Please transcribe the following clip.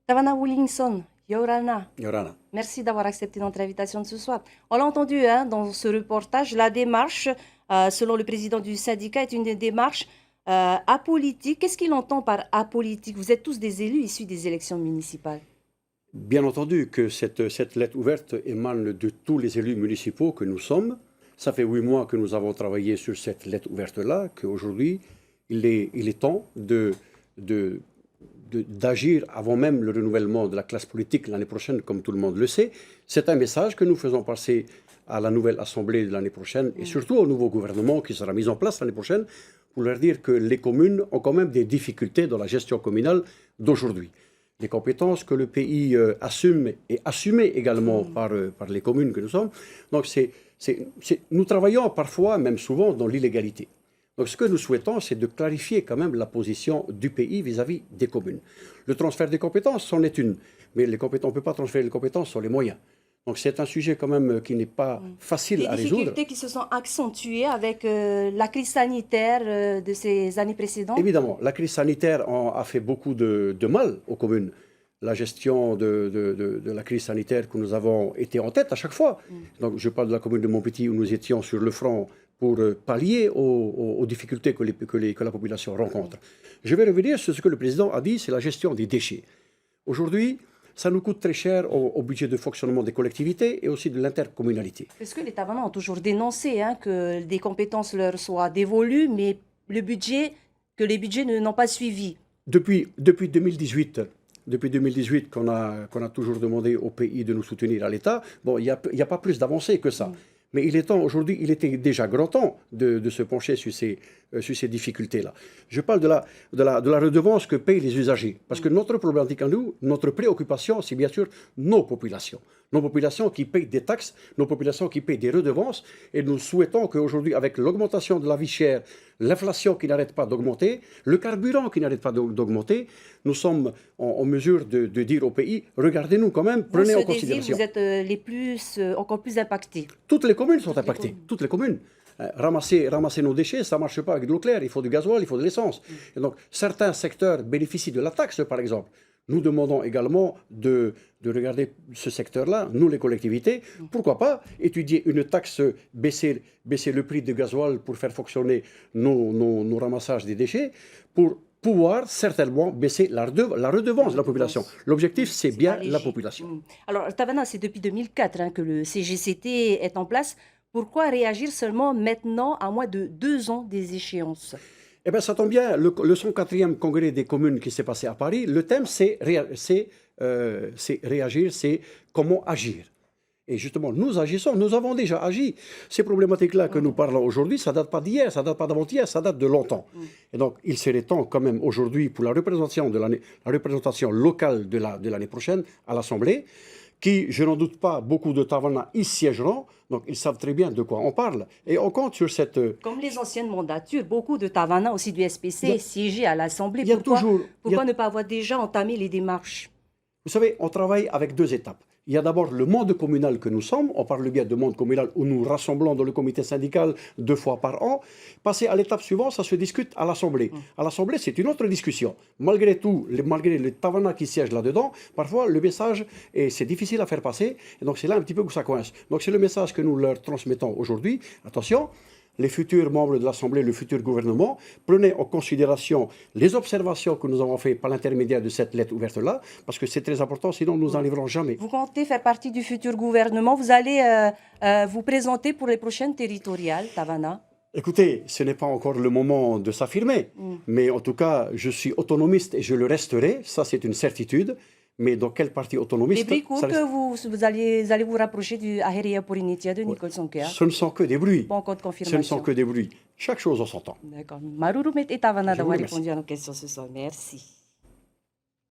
Tavana Williamson, Yorana, Yorana. merci d'avoir accepté notre invitation de ce soir. On l'a entendu dans ce reportage, la démarche, selon le président du syndicat, est une démarche apolitique. Qu'est-ce qu'il entend par apolitique? Vous êtes tous des élus issus des élections municipales. Bien entendu que cette lettre ouverte émane de tous les élus municipaux que nous sommes. Ça fait 8 mois que nous avons travaillé sur cette lettre ouverte-là, qu'aujourd'hui, il est temps d'agir avant même le renouvellement de la classe politique l'année prochaine, comme tout le monde le sait. C'est un message que nous faisons passer à la nouvelle Assemblée de l'année prochaine et surtout au nouveau gouvernement qui sera mis en place l'année prochaine pour leur dire que les communes ont quand même des difficultés dans la gestion communale d'aujourd'hui. Les compétences que le pays assume et assumées également par les communes que nous sommes. Donc nous travaillons parfois, même souvent, dans l'illégalité. Donc ce que nous souhaitons, c'est de clarifier quand même la position du pays vis-à-vis des communes. Le transfert des compétences, c'en est une. Mais on ne peut pas transférer les compétences sur les moyens. Donc c'est un sujet quand même qui n'est pas facile à résoudre. Des difficultés qui se sont accentuées avec la crise sanitaire de ces années précédentes. Évidemment, la crise sanitaire a fait beaucoup de mal aux communes. La gestion de la crise sanitaire que nous avons été en tête à chaque fois. Donc je parle de la commune de Montpetit où nous étions sur le front pour pallier aux difficultés que la population rencontre. Je vais revenir sur ce que le président a dit, c'est la gestion des déchets. Aujourd'hui, ça nous coûte très cher au budget de fonctionnement des collectivités et aussi de l'intercommunalité. Parce que les Tavanans ont toujours dénoncé que des compétences leur soient dévolues, mais les budgets n'ont pas suivi. Depuis 2018 qu'on a toujours demandé au pays de nous soutenir à l'État, bon, il n'y a pas plus d'avancées que ça. Mais il est temps, aujourd'hui, il était déjà grand temps de se pencher sur ces difficultés-là. Je parle de la redevance que payent les usagers. Parce que notre problématique à nous, notre préoccupation, c'est bien sûr nos populations. Nos populations qui payent des taxes, nos populations qui payent des redevances. Et nous souhaitons qu'aujourd'hui, avec l'augmentation de la vie chère, l'inflation qui n'arrête pas d'augmenter, le carburant qui n'arrête pas d'augmenter, nous sommes en mesure de dire au pays, regardez-nous quand même, prenez en considération. Vous êtes encore plus impactés. Toutes les communes sont impactées, toutes les communes. Ramasser nos déchets, ça ne marche pas avec de l'eau claire, il faut du gasoil, il faut de l'essence. Et donc, certains secteurs bénéficient de la taxe, par exemple. Nous demandons également de regarder ce secteur-là, nous les collectivités, pourquoi pas étudier une taxe, baisser le prix du gasoil pour faire fonctionner nos ramassages des déchets, pour pouvoir certainement baisser la redevance de la population. L'objectif, c'est bien la population. Alors, Tavana, c'est depuis 2004 que le CGCT est en place. Pourquoi réagir seulement maintenant, à moins de 2 ans des échéances? Eh bien, ça tombe bien, le 104e congrès des communes qui s'est passé à Paris, le thème, c'est réagir, c'est comment agir. Et justement, nous agissons, nous avons déjà agi. Ces problématiques-là que nous parlons aujourd'hui, ça ne date pas d'hier, ça ne date pas d'avant-hier, ça date de longtemps. Et donc, il serait temps quand même aujourd'hui pour la représentation locale de l'année prochaine à l'Assemblée, qui, je n'en doute pas, beaucoup de Tavana y siégeront, donc ils savent très bien de quoi on parle. Et on compte sur cette... Comme les anciennes mandatures, beaucoup de Tavana, aussi du SPC, siégeaient à l'Assemblée. Pourquoi ne pas avoir déjà entamé les démarches? Vous savez, on travaille avec 2 étapes. Il y a d'abord le monde communal que nous sommes. On parle bien de monde communal où nous rassemblons dans le comité syndical 2 fois par an. Passer à l'étape suivante, ça se discute à l'Assemblée. À l'Assemblée, c'est une autre discussion. Malgré tout, malgré les Tavana qui siègent là-dedans, parfois le message, c'est difficile à faire passer. Et donc c'est là un petit peu où ça coince. Donc c'est le message que nous leur transmettons aujourd'hui. Attention, les futurs membres de l'Assemblée, le futur gouvernement, prenez en considération les observations que nous avons faites par l'intermédiaire de cette lettre ouverte-là, parce que c'est très important, sinon nous n'en arriverons jamais. Vous comptez faire partie du futur gouvernement. Vous allez vous présenter pour les prochaines territoriales, Tavana? Écoutez, ce n'est pas encore le moment de s'affirmer, mais en tout cas, je suis autonomiste et je le resterai, ça c'est une certitude. Mais dans quel parti autonomiste? Des bruits courts que vous allez vous rapprocher du Aheria Porinitia de Nicole Sonker. Ce ne sont que des bruits. Bon, compte confirmation. Ce ne sont que des bruits. Chaque chose en son temps. D'accord. Maruru et Tavana d'avoir répondu à nos questions ce soir. Merci.